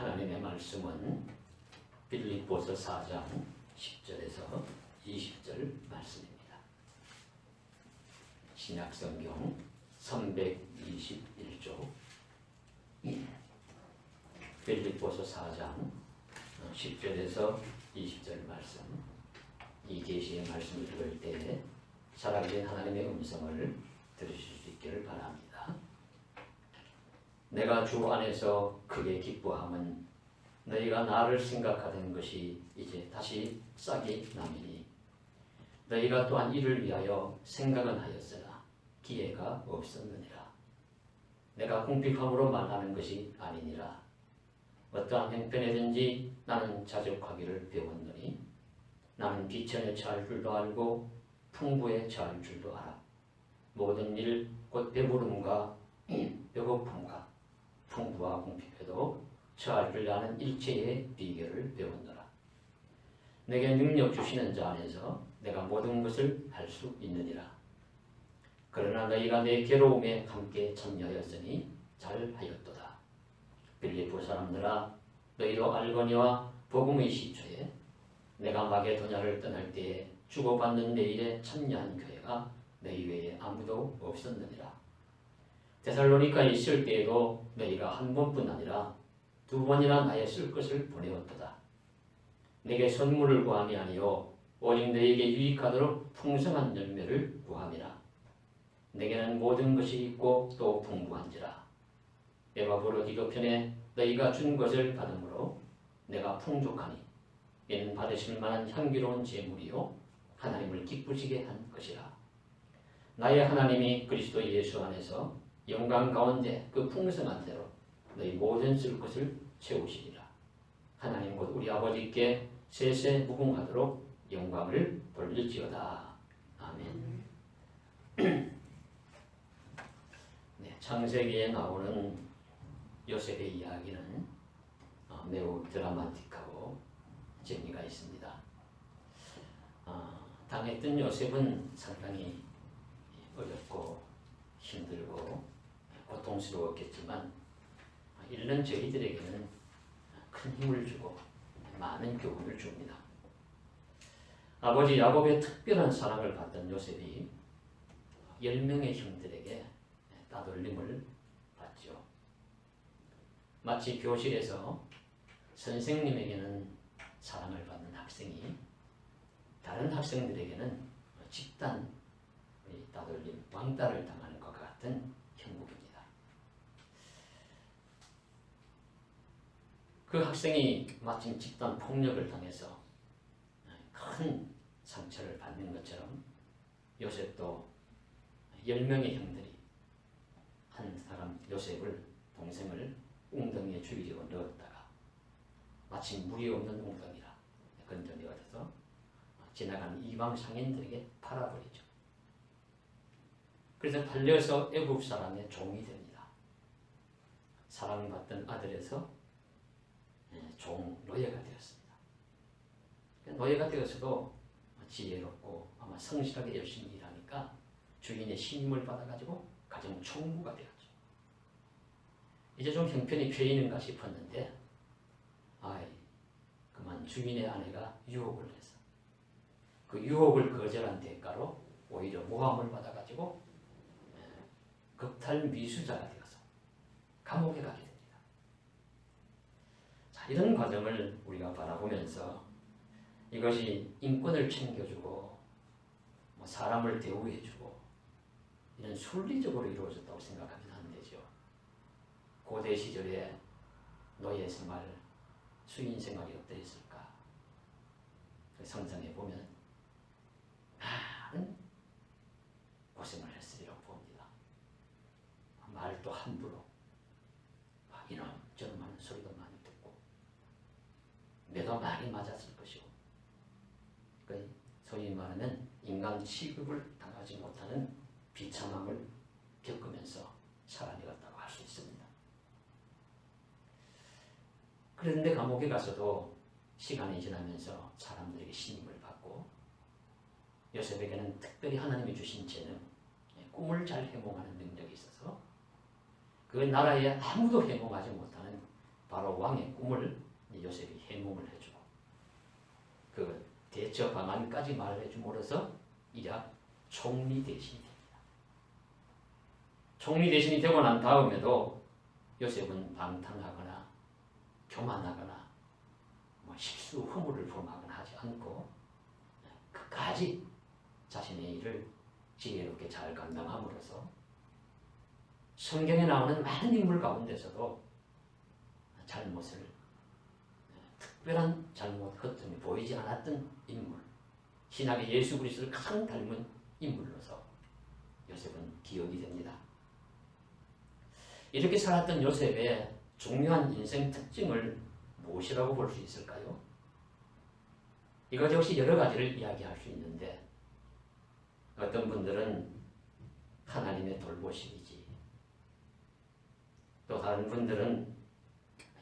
하나님의 말씀은 빌립보서 4장 10절에서 20절 말씀입니다. 신약성경 321조 빌립보서 4장 10절에서 20절 말씀. 이 계시의 말씀을 들을 때 살아계신 하나님의 음성을 들으실 수 있기를 바랍니다. 내가 주 안에서 크게 기뻐함은 너희가 나를 생각하던 것이 이제 다시 싹이 나미니 너희가 또한 이를 위하여 생각은 하였으나 기회가 없었느니라. 내가 궁핍함으로 말하는 것이 아니니라. 어떠한 형편에든지 나는 자족하기를 배웠노니 나는 비천에 처할 줄도 알고 풍부에 처할 줄도 알아. 모든 일 곧 배부름과 배고픔과 풍부와 궁핍에도 처할 줄 아는 일체의 비결을 배웠노라. 내게 능력 주시는 자 안에서 내가 모든 것을 할 수 있느니라. 그러나 너희가 내 괴로움에 함께 참여하였으니 잘하였도다. 빌립보 사람들아, 너희도 알거니와 복음의 시초에 내가 마게도냐를 떠날 때에 주고받는 내 일에 참여한 교회가 너희 외에 아무도 없었느니라. 데살로니카에 있을 때에도 너희가 한 번뿐 아니라 두 번이나 나의 쓸 것을 보내었도다. 내게 선물을 구함이 아니요 오직 너희에게 유익하도록 풍성한 열매를 구함이라. 내게는 모든 것이 있고 또 풍부한지라. 에바브로디도 편에 너희가 준 것을 받음으로 내가 풍족하니 이는 받으실 만한 향기로운 제물이요 하나님을 기쁘시게 한 것이라. 나의 하나님이 그리스도 예수 안에서 영광 가운데 그 풍성한 대로 너희 모든 쓸 것을 채우시리라. 하나님 곧 우리 아버지께 세세 무궁하도록 영광을 돌릴지어다. 아멘. 네, 창세기에 나오는 요셉의 이야기는 매우 드라마틱하고 재미가 있습니다. 당했던 요셉은 상당히 어렵고 힘들고 고통스러웠겠지만 읽는 저희들에게는 큰 힘을 주고 많은 교훈을 줍니다. 아버지 야곱의 특별한 사랑을 받던 요셉이 10명의 형들에게 따돌림을 받죠. 마치 교실에서 선생님에게는 사랑을 받는 학생이 다른 학생들에게는 집단 따돌림, 왕따를 당하는 것 같은 형국입니다. 그 학생이 마침 집단 폭력을 당해서 큰 상처를 받는 것처럼 요셉도 10명의 형들이 한 사람 요셉을 동생을 웅덩이에 죽이려고 넣었다가 마침 물이 없는 웅덩이라 건져내어서 지나가는 이방 상인들에게 팔아버리죠. 그래서 팔려서 애굽 사람의 종이 됩니다. 사랑받던 아들에서 종 노예가 되었습니다. 노예가 되어서도 지혜롭고 아마 성실하게 열심히 일하니까 주인의 신임을 받아가지고 가정 총무가 되었죠. 이제 좀 형편이 펴이는가 싶었는데 그만 주인의 아내가 유혹을 해서 그 유혹을 거절한 대가로 오히려 모함을 받아가지고 극탈 미수자가 되어서 감옥에 가게 됩니다. 자, 이런 과정을 우리가 바라보면서 이것이 인권을 챙겨주고 사람을 대우해주고 이런 순리적으로 이루어졌다고 생각하면 안 되죠. 고대 시절에 노예 생활, 수인 생활이 어떠했을까? 상상해 보면 많은 고생을 했으리라고 봅니다. 말도 함부로 이런저런 하는 소리도 많이 듣고 매도 많이 맞았을 것이고 소위 말하는 인간 취급을 당하지 못하는 비참함을 겪으면서 살아내었다고 할 수 있습니다. 그런데 감옥에 가서도 시간이 지나면서 사람들에게 신임을 받고 요셉에게는 특별히 하나님이 주신 재능, 꿈을 잘 해몽하는 능력이 있어서 그 나라에 아무도 해몽하지 못하는 바로 왕의 꿈을 요셉이 해몽을 해주고 그 대처 방안까지 말해줌으로써 이자 총리 대신이 됩니다. 총리 대신이 되고 난 다음에도 요셉은 방탕하거나 교만하거나 실수 허물을 범하거나 하지 않고 끝까지 자신의 일을 지혜롭게 잘 감당함으로써 성경에 나오는 많은 인물 가운데서도 잘못을 특별한 잘못 허점이 보이지 않았던 인물, 신약의 예수 그리스도를 가장 닮은 인물로서 요셉은 기억이 됩니다. 이렇게 살았던 요셉의 중요한 인생 특징을 무엇이라고 볼 수 있을까요? 이것저것 여러 가지를 이야기할 수 있는데 어떤 분들은 하나님의 돌보심이지, 또 다른 분들은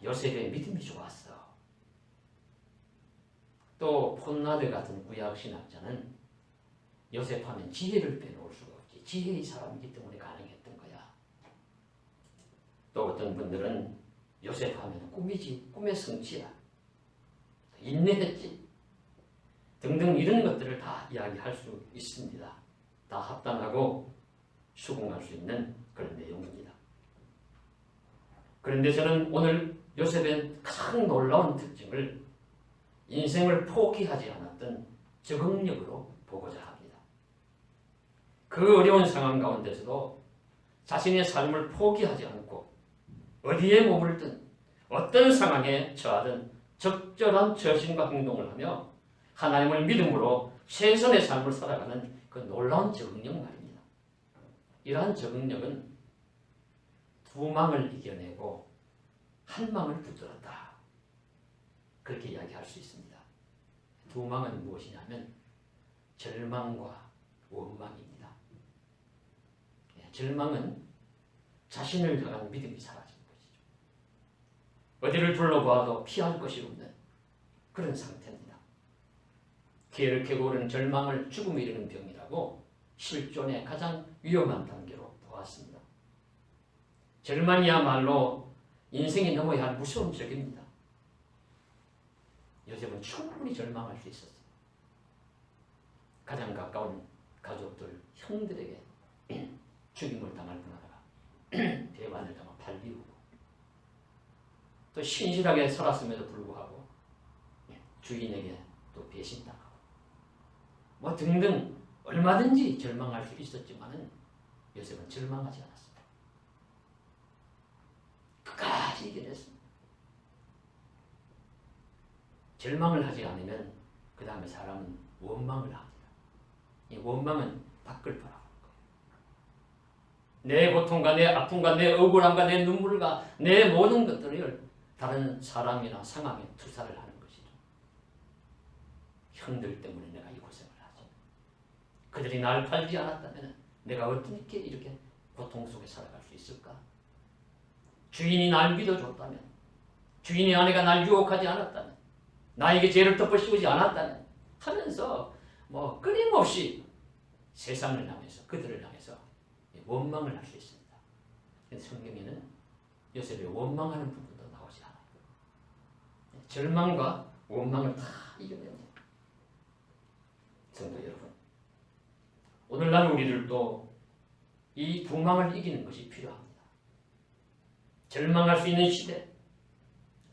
요셉의 믿음이 좋았어, 또 폰나드 같은 구약 신학자는 요셉하면 지혜를 빼놓을 수가 없지, 지혜의 사람이기 때문에 가능했던 거야. 또 어떤 분들은 요셉하면 꿈이지, 꿈의 성취야, 인내했지 등등 이런 것들을 다 이야기할 수 있습니다. 다 합당하고 수긍할 수 있는 그런 내용입니다. 그런데 저는 오늘 요셉의 가장 놀라운 특징을 인생을 포기하지 않았던 적응력으로 보고자 합니다. 그 어려운 상황 가운데서도 자신의 삶을 포기하지 않고 어디에 머물든 어떤 상황에 처하든 적절한 처신과 행동을 하며 하나님을 믿음으로 최선의 삶을 살아가는 그 놀라운 적응력 말입니다. 이러한 적응력은 두 망을 이겨내고 한 망을 붙들었다, 그렇게 이야기할 수 있습니다. 두 망은 무엇이냐면 절망과 원망입니다. 절망은 자신을 향한 믿음이 사라지는 것이죠. 어디를 둘러보아도 피할 것이 없는 그런 상태입니다. 게으르게 오른 절망을 죽음에 이르는 병이라고 실존의 가장 위험한 단계로 보았습니다. 절망이야말로 인생이 넘어야 할 무서운 적입니다. 요셉은 충분히 절망할 수 있었어요. 가장 가까운 가족들, 형들에게 죽임을 당할 뻔하다가 배반을 당하고 팔 비우고, 또 신실하게 살았음에도 불구하고 주인에게 또 배신당하고 뭐 등등 얼마든지 절망할 수 있었지만은 요셉은 절망하지 않았습니다. 끝까지 이겨냈습니다. 절망을 하지 않으면 그 다음에 사람은 원망을 합니다. 이 원망은 밖을 바라보는 거예요. 내 고통과 내 아픔과 내 억울함과 내 눈물과 내 모든 것들을 다른 사람이나 상황에 투사를 하는 것이죠. 형들 때문에 내가 이 고생을 하지, 그들이 날 팔지 않았다면 내가 어떻게 이렇게 고통 속에 살아갈 수 있을까? 주인이 날 믿어줬다면, 주인의 아내가 날 유혹하지 않았다면, 나에게 죄를 덮어씌우지 않았다면 하면서 끊임없이 세상을 향해서, 그들을 향해서 원망을 할 수 있습니다. 그런데 성경에는 요셉의 원망하는 부분도 나오지 않아요. 절망과 원망을 다 이겨냅니다. 성도 여러분, 오늘날 우리들도 이 두 망을 이기는 것이 필요합니다. 절망할 수 있는 시대,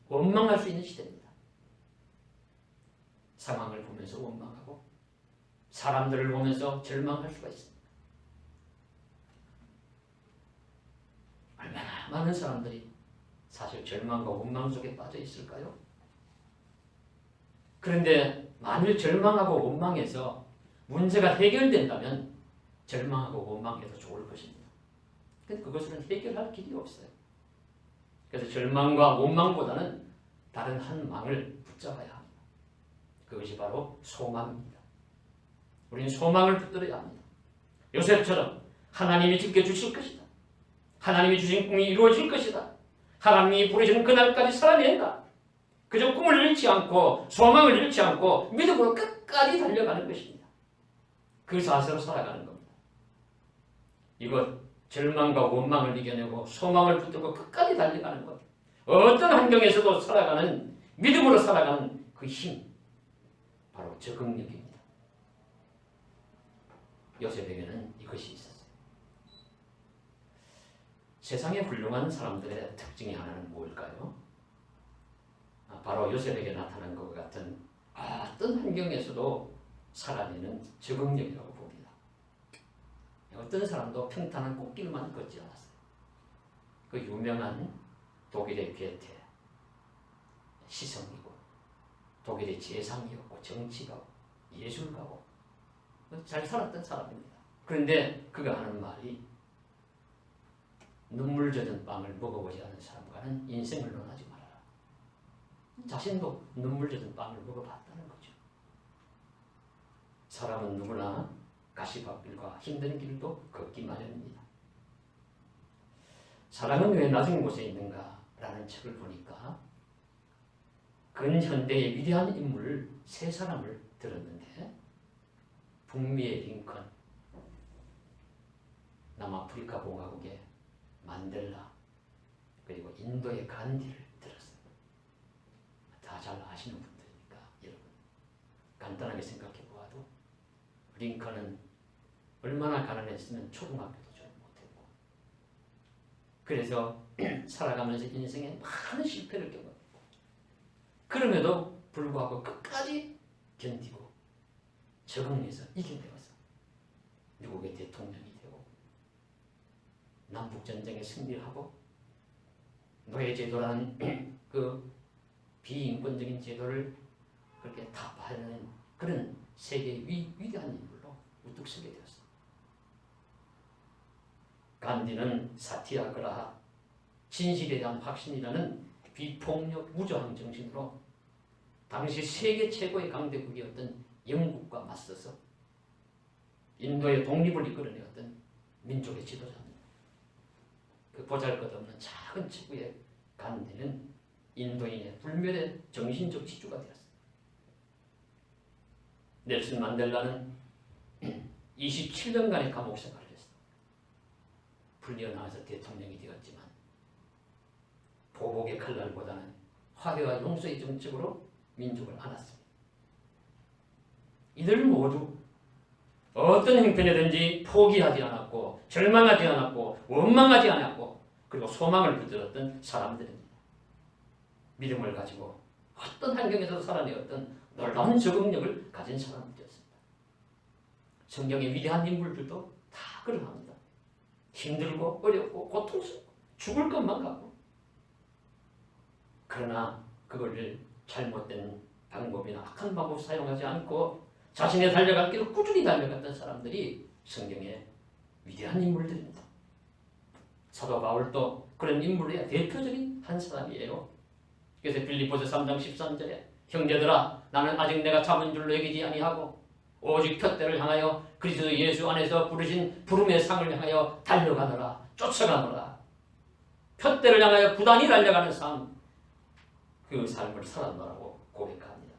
원망할 수 있는 시대입니다. 상황을 보면서 원망하고 사람들을 보면서 절망할 수가 있습니다. 얼마나 많은 사람들이 사실 절망과 원망 속에 빠져 있을까요? 그런데 만일 절망하고 원망해서 문제가 해결된다면 절망하고 원망해도 좋을 것입니다. 근데 그것은 해결할 길이 없어요. 그래서 절망과 원망보다는 다른 한 망을 붙잡아야 합니다. 그것이 바로 소망입니다. 우리는 소망을 붙들어야 합니다. 요셉처럼 하나님이 지켜주실 것이다, 하나님이 주신 꿈이 이루어질 것이다, 하나님이 부르시는 그날까지 살아낸다, 그저 꿈을 잃지 않고 소망을 잃지 않고 믿음으로 끝까지 달려가는 것입니다. 그 자세로 살아가는 겁니다. 이것 절망과 원망을 이겨내고 소망을 붙들고 끝까지 달려가는 것, 어떤 환경에서도 살아가는 믿음으로 살아가는 그 힘, 바로 적응력입니다. 요셉에게는 이것이 있었어요. 세상에 훌륭한 사람들의 특징이 하나는 뭘까요? 바로 요셉에게 나타난 것 같은 어떤 환경에서도 살아내는 적응력이라고 봅니다. 어떤 사람도 평탄한 꽃길만 걷지 않았어요. 그 유명한 독일의 괴테, 시성이고 독일의 재상이었고 정치가고 예술가고 잘 살았던 사람입니다. 그런데 그가 하는 말이 눈물 젖은 빵을 먹어보지 않은 사람과는 인생을 논하지 말아라. 자신도 눈물 젖은 빵을 먹어봤다는 거죠. 사람은 누구나 가시밭길과 힘든 길도 걷기 마련입니다. 사랑은 왜 낮은 곳에 있는가? 라는 책을 보니까 근현대의 위대한 인물 세 사람을 들었는데 북미의 링컨, 남아프리카 공화국의 만델라, 그리고 인도의 간디를 들었어요. 다 잘 아시는 분들이니까 여러분 간단하게 생각해 보아도 링컨은 얼마나 가난했으면 초등학교도 잘 못했고 그래서 살아가면서 인생에 많은 실패를 겪었고 그럼에도 불구하고 끝까지 견디고 적응해서 이겨내어서 미국의 대통령이 되고 남북전쟁에 승리하고 노예제도라는 그 비인권적인 제도를 그렇게 타파하는 그런 세계의 위대한 인물로 우뚝 서게 되었습니다. 간디는 사티아그라하, 진실에 대한 확신이라는 비폭력 무저항 정신으로 당시 세계 최고의 강대국이었던 영국과 맞서서 인도의 독립을 이끌어내었던 민족의 지도자입니다. 그 보잘것없는 작은 지구의 간디는 인도인의 불멸의 정신적 지주가 되었습니다. 넬슨 만델라는 27년간의 감옥 생활을 했습니다. 풀려나와서 대통령이 되었지만 보복의 칼날보다는 화해와 용서의 정책으로 민족을 안았습니다. 이들 모두 어떤 형편이든지 포기하지 않았고 절망하지 않았고 원망하지 않았고 그리고 소망을 붙들었던 사람들입니다. 믿음을 가지고 어떤 환경에서 살아내었던 놀라운 적응력을 가진 사람들이었습니다. 성경의 위대한 인물들도 다 그러합니다. 힘들고 어렵고 고통스럽고 죽을 것만 같고 그러나 그걸 잘못된 방법이나 악한 방법 사용하지 않고 자신의 달려갈 길을 꾸준히 달려갔던 사람들이 성경의 위대한 인물들입니다. 사도 바울도 그런 인물의 대표적인 한 사람이에요. 그래서 빌립보서 3장 13절에 형제들아 나는 아직 내가 잡은 줄로 여기지 아니하고 오직 푯대를 향하여 그리스도 예수 안에서 부르신 부름의 상을 향하여 달려가노라 쫓아가노라. 푯대를 향하여 부단히 달려가는 삶, 그 삶을 살았노라고 고백합니다.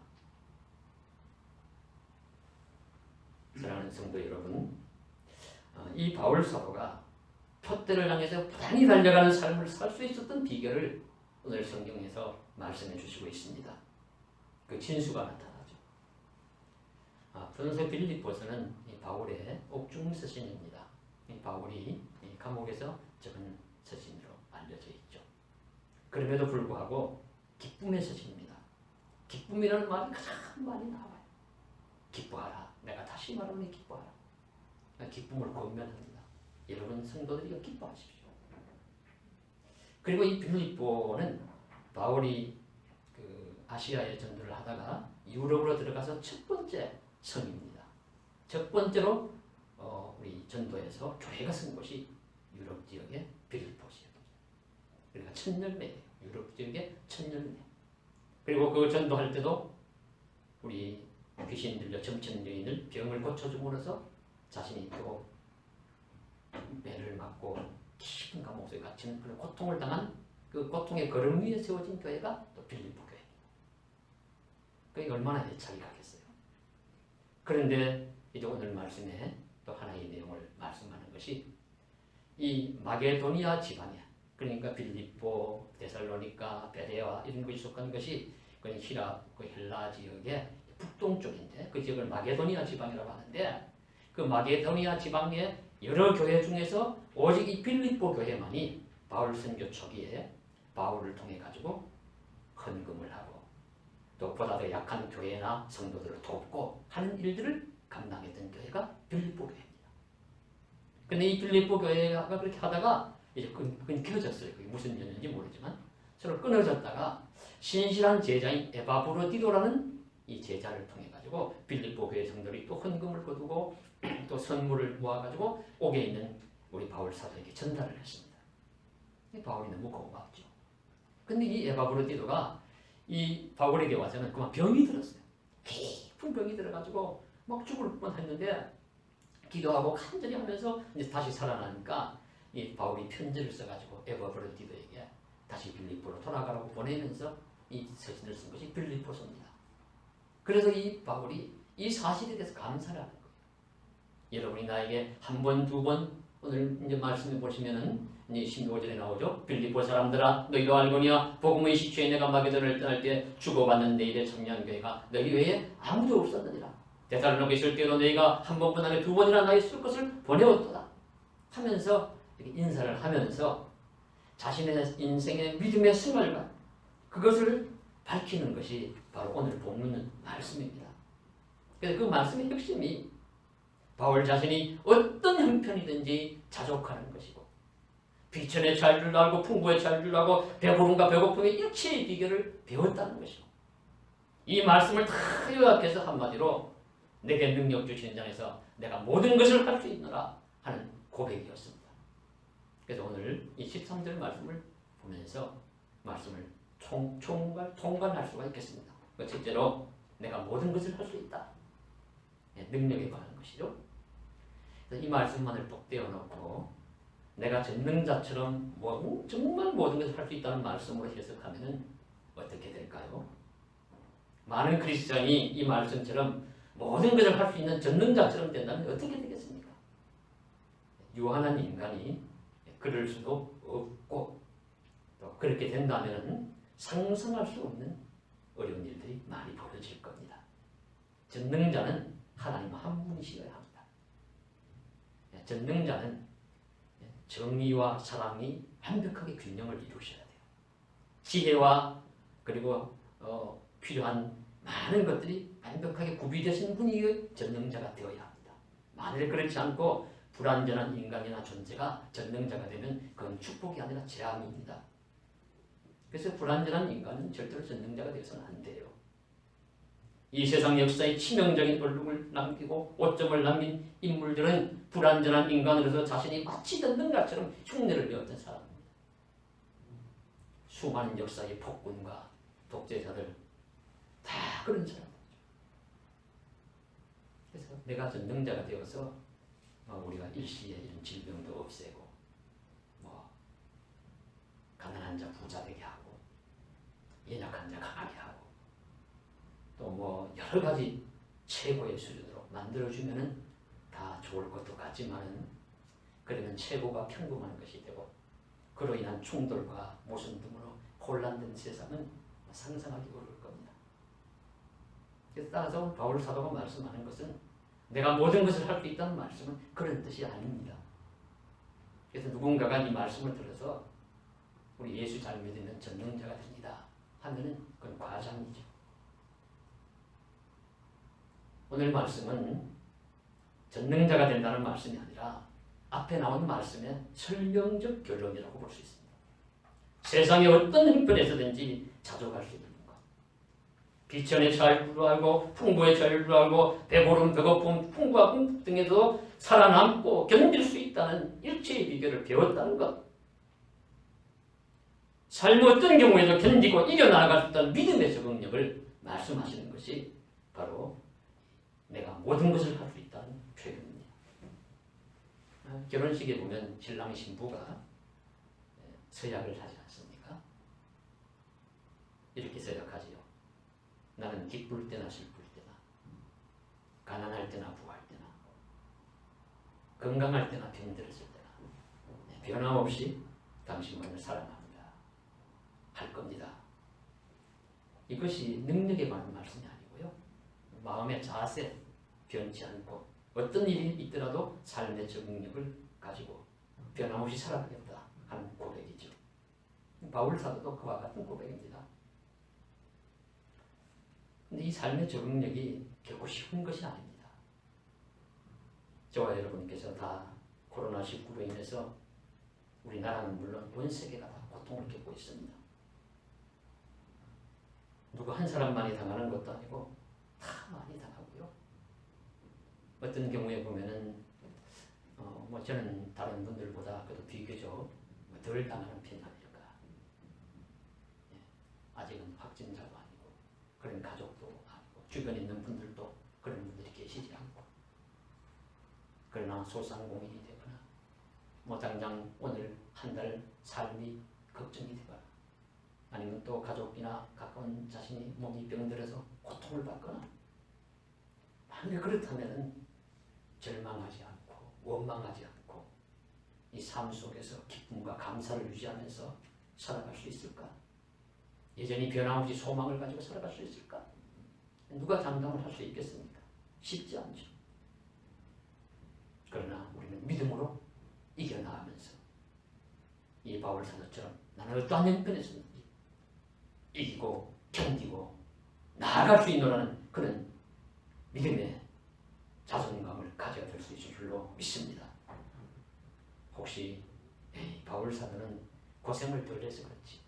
사랑하는 성도 여러분, 이 바울 사도가 푯대를 향해서 부단히 달려가는 삶을 살 수 있었던 비결을 오늘 성경에서 말씀해 주시고 있습니다. 그 진수가 나타나죠. 분서 빌립보서는 바울의 옥중 서신입니다. 바울이 감옥에서 적은 서신으로 알려져 있죠. 그럼에도 불구하고 기쁨의 서신입니다. 기쁨이라는 말이 가장 많이 나와요. 기뻐하라. 내가 다시 말하면 기뻐하라. 기쁨을 권면합니다. 여러분 성도들이 기뻐하십시오. 그리고 이 빌립보는 바울이 그 아시아에 전도를 하다가 유럽으로 들어가서 첫 번째 성입니다. 첫 번째로 우리 전도에서 교회가 쓴 곳이 유럽 지역의 빌립보 지역입니다. 그러니까 첫 열매예요. 유럽 지역의 첫 열매. 그리고 그 전도할 때도 우리 귀신 들려 점천 여인을 병을 고쳐줌으로써 자신이 또 매를 맞고 깊은 감옥에 갇히는 그런 고통을 당한 그 고통의 걸음 위에 세워진 교회가 또 빌립보 교회. 그게 얼마나 애착이 가겠어요. 그런데 이제 오늘 말씀에 또 하나의 내용을 말씀하는 것이 이 마게도니아 지방에 그러니까 빌립보, 데살로니가, 베레아 이런 것이 속한 것이 그건 히랍, 그 헬라 지역의 북동쪽인데 그 지역을 마게도니아 지방이라고 하는데 그 마게도니아 지방의 여러 교회 중에서 오직 이 빌립보 교회만이 바울 선교 초기에 바울을 통해 가지고 헌금을 하고 또 보다 더 약한 교회나 성도들을 돕고 하는 일들을 감당했던 교회가 빌립보 교회입니다. 근데 이 빌립보 교회가 그렇게 하다가 이제 끊겨졌어요. 그게 무슨 연인지 모르지만 서로 끊어졌다가 신실한 제자인 에바브로디도라는 이 제자를 통해 가지고 빌립보 교회 성도들이 또 헌금을 거두고 또 선물을 모아 가지고 옥에 있는 우리 바울 사도에게 전달을 했습니다. 바울이 너무 고마웠죠. 근데 이 에바브로디도가 이 바울에게 와서는 그만 병이 들었어요. 깊은 병이 들어가지고 막 죽을 뻔했는데 기도하고 간절히 하면서 이제 다시 살아나니까 이 바울이 편지를 써가지고 에바브로디도에게 다시 빌립보로 돌아가라고 보내면서 이 서신을 쓴 것이 빌립보서입니다. 그래서 이 바울이 이 사실에 대해서 감사를 하는 거예요. 여러분이 나에게 한 번, 두 번 오늘 이제 말씀해 보시면은 이제 15절에 나오죠. 빌립보 사람들아 너희도 알거니와 복음의 시초에 내가 마게도를 떠날 때 주고받는 내일의 청년 교회가 너희 외에 아무도 없었느니라. 데살로니가에 있을 때도 너희가 한 번뿐 아니라 두 번이나 나의 쓸 것을 보내었도다 하면서 이렇게 인사를 하면서 자신의 인생의 믿음의 생활과 그것을 밝히는 것이 바로 오늘 본문 말씀입니다. 그래서 그 말씀의 핵심이 바울 자신이 어떤 형편이든지 자족하는 것이고 비천에 잘 줄 알고 풍부에 잘 줄 알고 배부름과 배고픔의 일체의 비결을 배웠다는 것이고 이 말씀을 다 요약해서 한마디로 내게 능력 주시는 자에서 내가 모든 것을 할 수 있노라 하는 고백이었습니다. 그래서 오늘 이 13절 말씀을 보면서 말씀을 통관할 수가 있겠습니다. 첫째로 내가 모든 것을 할 수 있다. 능력에 관한 것이죠. 이 말씀만을 꼭 떼어놓고 내가 전능자처럼 정말 모든 것을 할 수 있다는 말씀으로 해석하면 어떻게 될까요? 많은 크리스천이 이 말씀처럼 모든 것을 할 수 있는 전능자처럼 된다면 어떻게 되겠습니까? 유한한 인간이 그럴 수도 없고 또 그렇게 된다면 상상할 수 없는 어려운 일들이 많이 벌어질 겁니다. 전능자는 하나님 한 분이셔야 합니다. 전능자는 정의와 사랑이 완벽하게 균형을 이루셔야 돼요. 지혜와 그리고 필요한 많은 것들이 완벽하게 구비되신 분이 전능자가 되어야 합니다. 만일 그렇지 않고 불완전한 인간이나 존재가 전능자가 되면 그건 축복이 아니라 재앙입니다. 그래서 불완전한 인간은 절대로 전능자가 되어서는 안 돼요. 이 세상 역사에 치명적인 얼룩을 남기고 오점을 남긴 인물들은 불완전한 인간으로서 자신이 마치 전능자처럼 흉내를 내었던 사람입니다. 수많은 역사의 폭군과 독재자들 다 그런 사람들이죠. 그래서 내가 전능자가 되어서 우리가 일시에 이런 질병도 없애고 가난한 자 부자 되게 하고 연약한 자 강하게 하고 또 여러 가지 최고의 수준으로 만들어주면은 다 좋을 것도 같지만은 그러면 최고가 평범한 것이 되고 그로 인한 충돌과 모순 등으로 혼란된 세상은 상상하기 어려울 겁니다. 그래서 따라서 바울 사도가 말씀하는 것은 내가 모든 것을 할 수 있다는 말씀은 그런 뜻이 아닙니다. 그래서 누군가가 이 말씀을 들어서 우리 예수 잘 믿는 전능자가 됩니다 하면은 그건 과장이죠. 오늘 말씀은 전능자가 된다는 말씀이 아니라 앞에 나온 말씀의 설명적 결론이라고 볼 수 있습니다. 세상의 어떤 형편에서든지 자족할 수 있는 것. 비천에 잘 불구하고 풍부에 잘 불구하고 배고픔, 배고픔, 풍부와 풍부 등에도 살아남고 견딜 수 있다는 일체의 비결을 배웠다는 것. 삶 어떤 경우에도 견디고 이겨나갈 수 있다는 믿음의 적응력을 말씀하시는 것이 바로 내가 모든 것을 할 수 있다는 표현입니다. 결혼식에 보면 신랑 신부가 서약을 하지 않습니까? 이렇게 서약하지요. 나는 기쁠 때나 슬플 때나 가난할 때나 부할 때나 건강할 때나 병들었을 때나 변함없이 당신만을 사랑합니다. 할 겁니다. 이것이 능력에 관한 말씀이 아니고요. 마음의 자세 변치 않고 어떤 일이 있더라도 삶의 적응력을 가지고 변함없이 살아가겠다 하는 고백이죠. 바울 사도도 그와 같은 고백입니다. 근데 이 삶의 적응력이 결코 쉬운 것이 아닙니다. 저와 여러분께서 다 코로나19로 인해서 우리나라는 물론 온 세계가 다 고통을 겪고 있습니다. 누구 한 사람만이 당하는 것도 아니고 다 많이 당하고요. 어떤 경우에 보면은 저는 다른 분들보다 그래도 비교적 덜 당하는 편 아닐까. 아직은 확진자도 아니고 그런 가족도 아니고 주변에 있는 분들도 그런 분들이 계시지 않고, 그러나 소상공인이 되거나 당장 오늘 한 달 삶이 걱정이 되거나 아니면 또 가족이나 가까운 자신이 몸이 병들어서 고통을 받거나, 만약 그렇다면 절망하지 않고 원망하지 않고 이 삶 속에서 기쁨과 감사를 유지하면서 살아갈 수 있을까? 여전히 변함없이 소망을 가지고 살아갈 수 있을까? 누가 장담을 할 수 있겠습니까? 쉽지 않죠. 그러나 우리는 믿음으로 이겨나가면서 이 바울 사도처럼 나는 어떠한 형편에서든지 이기고 견디고 나아갈 수 있노라는 그런 믿음의 자존감을 가져야 될 수 있을 줄로 믿습니다. 혹시 바울 사도는 고생을 덜 해서 그렇지,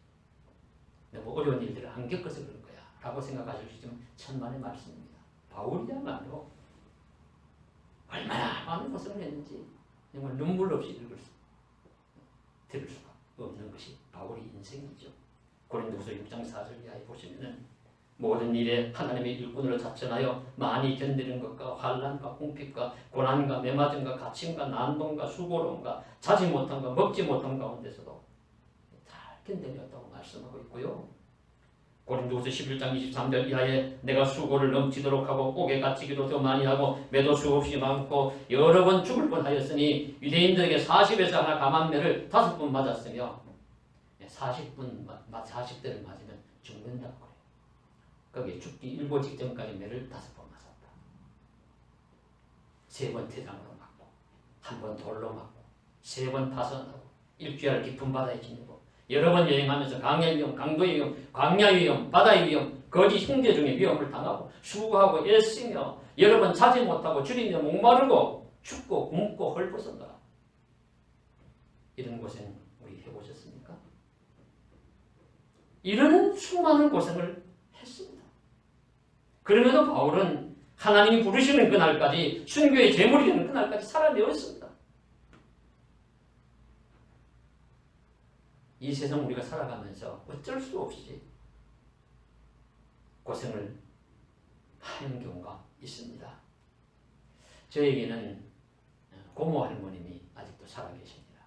너무 어려운 일들을 안 겪어서 그런 거야 라고 생각하실 수 있지만 천만의 말씀입니다. 바울이야말로 얼마나 많은 고생을 했는지 정말 눈물 없이 들을 수가 없는 것이 바울의 인생이죠. 고린도후서 6장 4절 이하에 보시면은 모든 일에 하나님의 일꾼으로 자천하여 많이 견디는 것과 환난과 궁핍과 고난과 매맞음과 갇힘과 난동과 수고로움과 자지 못함과 먹지 못함 가운데서도 잘 견뎌냈다고 말씀하고 있고요. 고린도후서 11장 23절 이하에 내가 수고를 넘치도록 하고 옥에 갇히기도 더 많이 하고 매도 수없이 많고 여러 번 죽을 뻔하였으니 유대인들에게 40에서 하나 감한매를 5번 맞았으며 40대를 맞으면 죽는다고 그래요. 거기에 죽기 일보 직전까지 매를 5번 맞았다. 3번 태장으로 맞고 1번 돌로 맞고 3번 파선하고 일주일 깊은 바다에 지내고 여러 번 여행하면서 강의 위험, 강도의 위험, 광야 위험, 바다의 위험, 거짓 형제 중에 위험을 당하고 수고하고 애쓰며 여러 번 자지 못하고 줄이며 목마르고 춥고 굶고 헐벗었노라. 이런 고생 우리 해보셨습니까? 이런 수많은 고생을 했습니다. 그럼에도 바울은 하나님이 부르시는 그날까지 순교의 제물이 되는 그날까지 살아내었습니다. 이 세상 우리가 살아가면서 어쩔 수 없이 고생을 하는 경우가 있습니다. 저에게는 고모 할머님이 아직도 살아계십니다.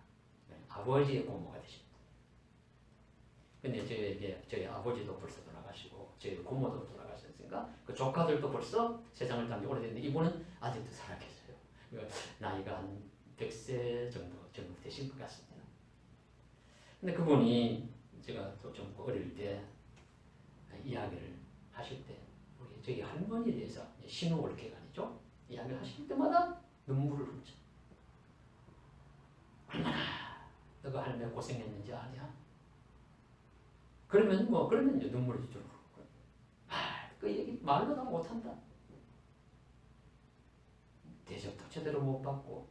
아버지의 고모가 되십니다. 근데 저희 아버지도 벌써 돌아가시고 저희 고모도 돌아가셨으니까 그 조카들도 벌써 세상을 떠난 지 오래됐는데 이분은 아직도 살아계세요. 나이가 한 100세 정도 되신 것 같습니다. 근데 그분이 제가 또 좀 어릴 때 이야기를 하실 때 우리 저희 할머니에 대해서 신우월계관이죠. 이야기를 하실 때마다 눈물을 흘리죠. 얼마나 너가 할머니 고생했는지 아냐? 그러면 이제 눈물이 좀 흐르고 그 얘기 말로 다 못한다. 대접도 제대로 못 받고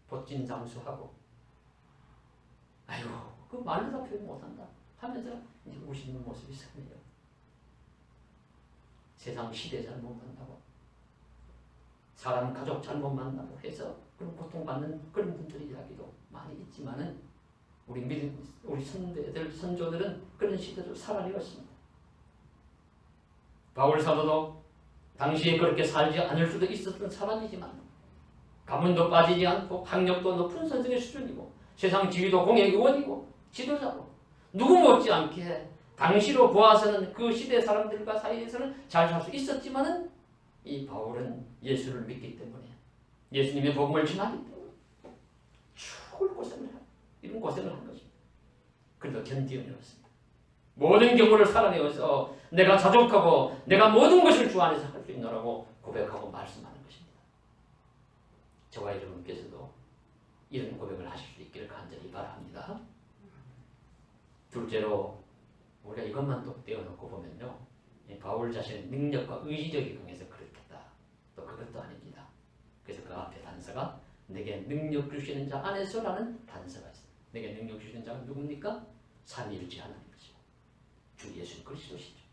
보찐 장수하고 아이고 그 말로 다 표현 못한다 하면서 이제 우시는 모습이 있었네요. 세상 시대 잘못 만나고 사람 가족 잘못 만나고 해서 그런 고통받는 그런 분들의 이야기도 많이 있지만은 우리 선배들 선조들은 그런 시대를 살아내었습니다. 바울 사도도 당시에 그렇게 살지 않을 수도 있었던 사람이지만 가문도 빠지지 않고 학력도 높은 선생의 수준이고 세상 지위도 공의 의원이고 지도자고 누구 못지않게 당시로 보아서는 그 시대 사람들과 사이에서는 잘 살 수 있었지만은 이 바울은 예수를 믿기 때문에 예수님의 복음을 전하기 때문에 죽을 고생을 해요. 이런 고생을 한 것입니다. 그래도 견디어내었습니다. 모든 경우를 살아내어서 내가 자족하고 내가 모든 것을 주 안에서 할 수 있노라고 고백하고 말씀하는 것입니다. 저와 여러분께서도 이런 고백을 하실 수 있기를 간절히 바랍니다. 둘째로 우리가 이것만 또 떼어놓고 보면요, 바울 자신의 능력과 의지력이 강해서 그렇겠다. 또 그것도 아닙니다. 그래서 그 앞에 단서가 내게 능력 주시는 자 안에서라는 단서가 있습니다. 내게 능력 주시는 자가 누굽니까? 삼위일체 하나님이죠. 주 예수 그리스도시죠.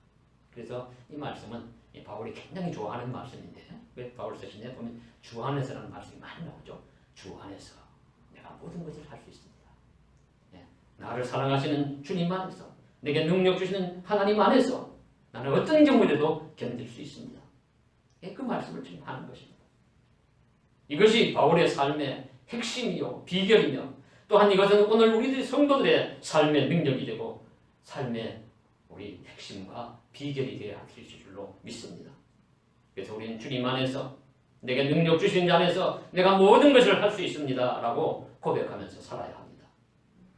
그래서 이 말씀은 바울이 굉장히 좋아하는 말씀인데, 왜 바울 서신에 보면 주 안에서라는 말씀이 많이 나오죠. 주 안에서 내가 모든 것을 할 수 있습니다. 나를 사랑하시는 주님 안에서, 내게 능력 주시는 하나님 안에서 나는 어떤 경우에도 견딜 수 있습니다. 그 말씀을 지금 하는 것입니다. 이것이 바울의 삶의 핵심이요 비결이며, 또한 이것은 오늘 우리들 성도들의 삶의 능력이 되고 삶의 우리 핵심과 비결이 되어야 할 수 있을 줄로 믿습니다. 그래서 우리는 주님 안에서, 내게 능력 주신 자 안에서 내가 모든 것을 할 수 있습니다 라고 고백하면서 살아야 합니다.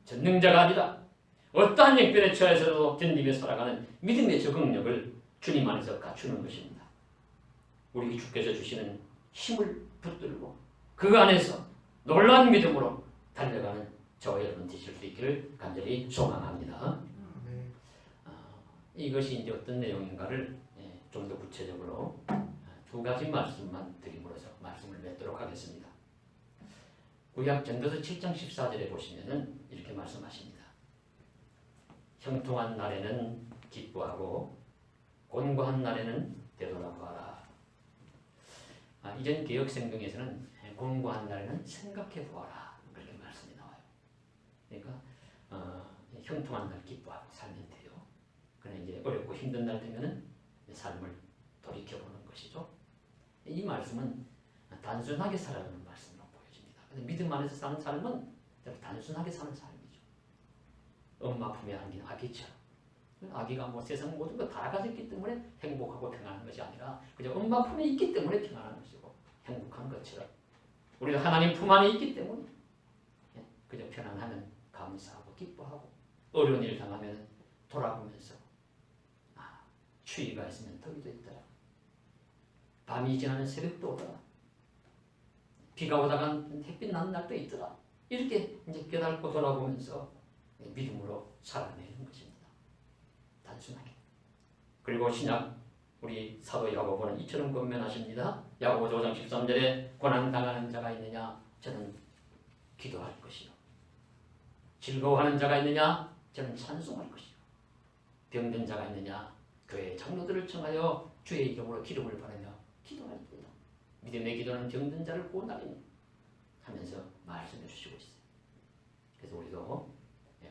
전능자가 아니라 어떠한 역변에 처해서도 견디며 살아가는 믿음의 적응력을 주님 안에서 갖추는 것입니다. 우리 주께서 주시는 힘을 붙들고 그 안에서 놀라운 믿음으로 달려가는 저와 여러분 되실 수 있기를 간절히 소망합니다. 이것이 이제 어떤 내용인가를 좀 더 구체적으로 두 가지 말씀만 드림으로써 말씀을 맺도록 하겠습니다. 구약 전도서 7장 14절에 보시면은 이렇게 말씀하십니다. 형통한 날에는 기뻐하고 곤고한 날에는 되돌아보아라. 이전 개혁성경에서는 곤고한 날에는 생각해 보아라 그렇게 말씀이 나와요. 그러니까 형통한 날 기뻐하고 살면 돼요. 그러나 이제 어렵고 힘든 날 되면은 삶을 돌이켜보는 것이죠. 이 말씀은 단순하게 살아가는 말씀으로 보여집니다. 근데 믿음 안에서 사는 삶은 단순하게 사는 삶이죠. 엄마 품에 안긴 아기처럼. 아기가 뭐 세상 모든 거 다 가졌기 때문에 행복하고 평안한 것이 아니라 그냥 엄마 품에 있기 때문에 평안한 것이고 행복한 것처럼 우리가 하나님 품 안에 있기 때문에 그저 편안하면 감사하고 기뻐하고 어려운 일 당하면 돌아보면서 추위가 있으면 더위도 있더라. 밤이 지나면 새벽도 오더라. 비가 오다가 햇빛 나는 날도 있더라. 이렇게 이제 깨닫고 돌아보면서 믿음으로 살아내는 것입니다. 단순하게. 그리고 신약 우리 사도 야고보는 이처럼 권면하십니다. 야고보 5장 13절에 고난당하는 자가 있느냐? 저는 기도할 것이요. 즐거워하는 자가 있느냐? 저는 찬송할 것이요. 병든 자가 있느냐? 교회 장로들을 청하여 주의 이름으로 기름을 바르며 기도할 때다. 믿음의 기도는 병든 자를 구원하리니 하면서 말씀해 주시고 있어요. 그래서 우리도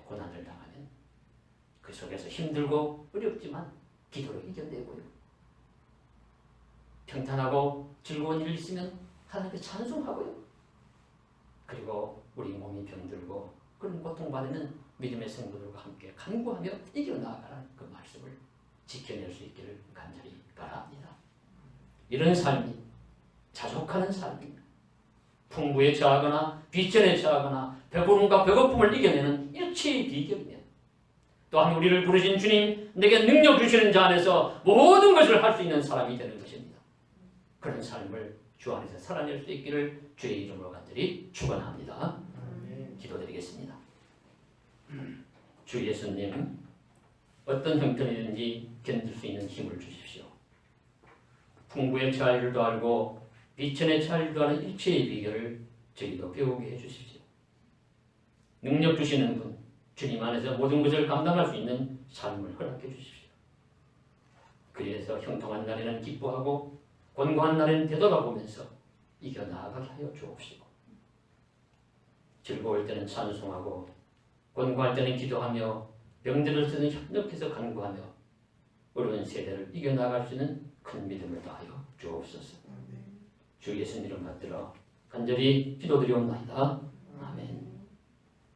고난을 당하면 그 속에서 힘들고 어렵지만 기도로 이겨내고요. 평탄하고 즐거운 일이 있으면 하나님께 찬송하고요. 그리고 우리 몸이 병들고 그런 고통받으면 믿음의 성도들과 함께 간구하며 이겨나가라는 그 말씀을 지켜낼 수 있기를 간절히 바랍니다. 이런 삶이 자족하는 삶입니다. 풍부에 처하거나 비천에 처하거나 배고픔과 배고픔을 이겨내는 일체의 비결이며 또한 우리를 부르신 주님 내게 능력 주시는 자 안에서 모든 것을 할 수 있는 사람이 되는 것입니다. 그런 삶을 주 안에서 살아낼 수 있기를 주의 이름으로 간절히 축원합니다. 기도드리겠습니다. 주 예수님 어떤 형편이든지 견딜 수 있는 힘을 주십시오. 풍부의 처할 줄도 알고 비천에 처할 줄도 아는 일체의 비결을 저희도 배우게 해주십시오. 능력 주시는 분 주님 안에서 모든 것을 감당할 수 있는 삶을 허락해 주십시오. 그래서 형통한 날에는 기뻐하고 곤고한 날에는 되돌아보면서 이겨나가게 하여 주옵시고 즐거울 때는 찬송하고 곤고할 때는 기도하며 병들을 때는 협력해서 간구하며 어려운 세대를 이겨나갈 수 있는 큰 믿음을 다하여 주옵소서. 주 예수님 이름 받들어 간절히 기도드리옵나이다. 아멘.